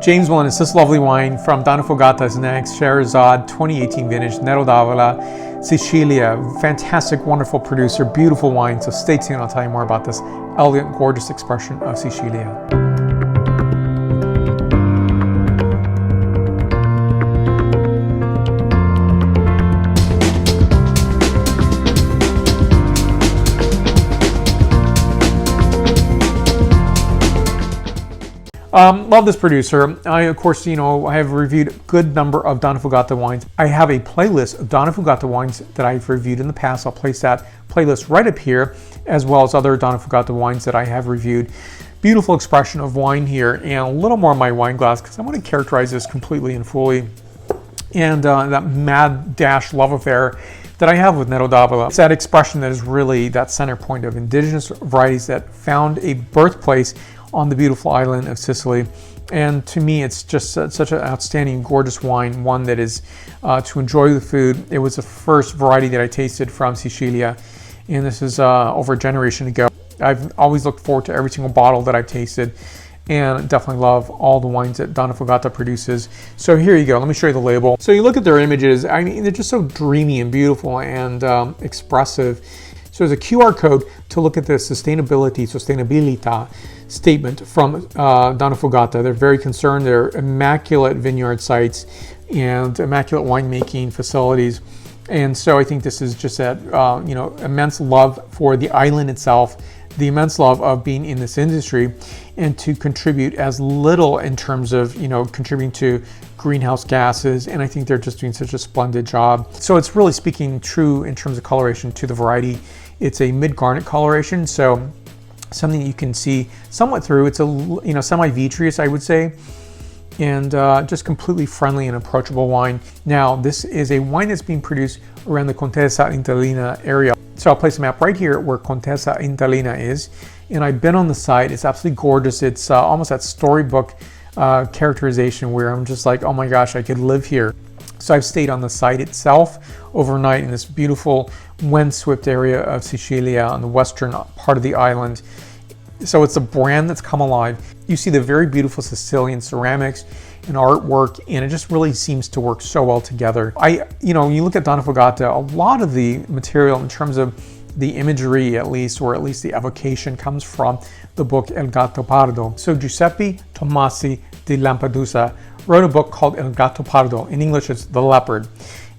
James Willen, it's this lovely wine from Donnafugata's next Sherazade 2018 vintage, Nero d'Avola, Sicilia. Fantastic, wonderful producer, beautiful wine. So stay tuned, I'll tell you more about this elegant, gorgeous expression of Sicilia. Love this producer. I, of course, I have reviewed a good number of Donnafugata wines. I have a playlist of Donnafugata wines that I've reviewed in the past. I'll place that playlist right up here, as well as other Donnafugata wines that I have reviewed. Beautiful expression of wine here, and a little more of my wine glass, because I want to characterize this completely and fully. And that mad dash love affair that I have with Nero d'Avola. It's that expression that is really that center point of indigenous varieties that found a birthplace on the beautiful island of Sicily. And to me, it's just such an outstanding, gorgeous wine, one that is to enjoy the food. It was the first variety that I tasted from Sicilia, and this is over a generation ago. I've always looked forward to every single bottle that I've tasted, and definitely love all the wines that Donnafugata produces. So here you go, let me show you the label. So you look at their images, I mean, they're just so dreamy and beautiful and expressive. So there's a QR code to look at the sustainability statement from Donnafugata. They're very concerned. They're immaculate vineyard sites and immaculate winemaking facilities. And so I think this is just that, immense love for the island itself, the immense love of being in this industry, and to contribute as little in terms of, contributing to greenhouse gases. And I think they're just doing such a splendid job. So it's really speaking true in terms of coloration to the variety. It's a mid-garnet coloration, so something you can see somewhat through. It's a semi-vitreous, I would say, and just completely friendly and approachable wine. Now, this is a wine that's being produced around the Contessa Intalina area. So I'll place a map right here where Contessa Intalina is, and I've been on the site. It's absolutely gorgeous. It's almost that storybook characterization where I'm just like, oh my gosh, I could live here. So I've stayed on the site itself overnight in this beautiful windswept area of Sicilia on the western part of the island. So it's a brand that's come alive. You see the very beautiful Sicilian ceramics and artwork, and it just really seems to work so well together. You look at Donnafugata, a lot of the material in terms of the imagery, at least, or at least the evocation, comes from the book El Gatto Pardo. So Giuseppe Tomasi di Lampedusa wrote a book called El Gatto Pardo. In English, it's The Leopard.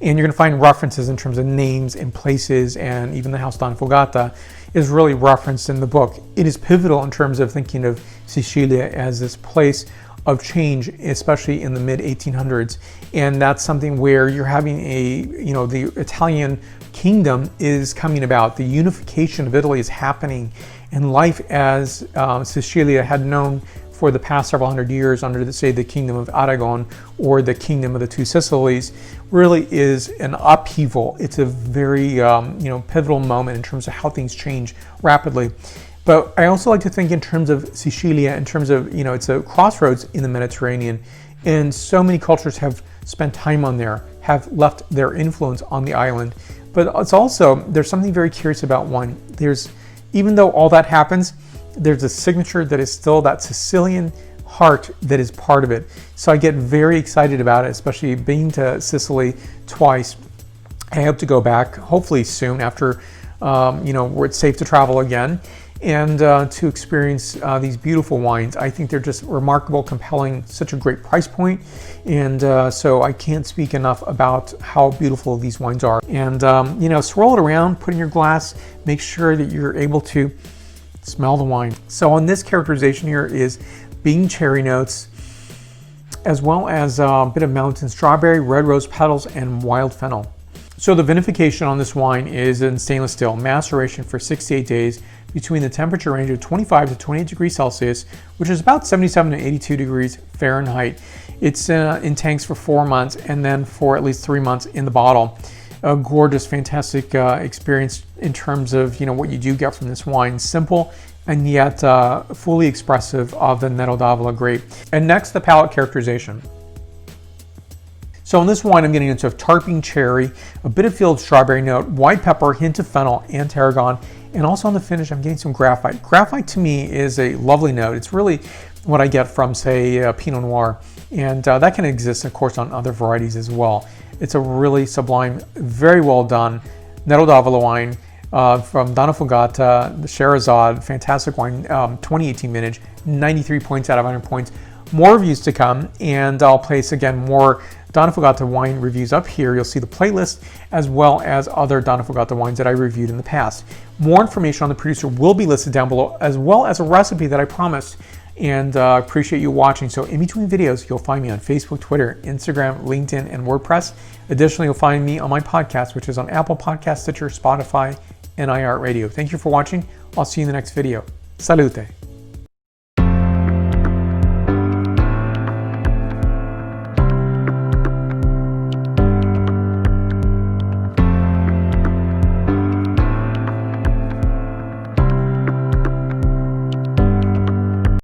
And you're going to find references in terms of names and places, and even the house Donnafugata is really referenced in the book. It is pivotal in terms of thinking of Sicilia as this place of change, especially in the mid-1800s. And that's something where you're having the Italian kingdom is coming about. The unification of Italy is happening, and life as Sicilia had known for the past several hundred years under, the Kingdom of Aragon or the Kingdom of the Two Sicilies really is an upheaval. It's a very pivotal moment in terms of how things change rapidly. But I also like to think in terms of Sicilia, in terms of, it's a crossroads in the Mediterranean, and so many cultures have spent time on there, have left their influence on the island. But it's also, there's something very curious about wine. Even though all that happens, there's a signature that is still that Sicilian heart that is part of it. So I get very excited about it, especially being to Sicily twice. I hope to go back, hopefully soon after, where it's safe to travel again, and to experience these beautiful wines. I think they're just remarkable, compelling, such a great price point. And so I can't speak enough about how beautiful these wines are. And, swirl it around, put in your glass, make sure that you're able to smell the wine. So on this characterization here is bean cherry notes, as well as a bit of mountain strawberry, red rose petals, and wild fennel. So the vinification on this wine is in stainless steel, maceration for 6 to 8 days between the temperature range of 25 to 28 degrees Celsius, which is about 77 to 82 degrees Fahrenheit. It's in tanks for 4 months, and then for at least 3 months in the bottle. A gorgeous, fantastic experience in terms of what you do get from this wine. Simple and yet fully expressive of the Nero d'Avola grape. And next, the palate characterization. So in this wine, I'm getting into a tarping cherry, a bit of field strawberry note, white pepper, hint of fennel and tarragon, and also on the finish, I'm getting some graphite. Graphite to me is a lovely note. It's really what I get from, say, Pinot Noir. And that can exist, of course, on other varieties as well. It's a really sublime, very well done Nero d'Avola wine from Donnafugata, the Sherazade, fantastic wine, 2018 vintage, 93 points out of 100 points. More reviews to come, and I'll place, again, more Donnafugata wine reviews up here. You'll see the playlist as well as other Donnafugata wines that I reviewed in the past. More information on the producer will be listed down below, as well as a recipe that I promised. And appreciate you watching. So in between videos, you'll find me on Facebook, Twitter, Instagram, LinkedIn, and WordPress. Additionally, you'll find me on my podcast, which is on Apple Podcasts, Stitcher, Spotify, and iHeartRadio. Thank you for watching. I'll see you in the next video. Salute.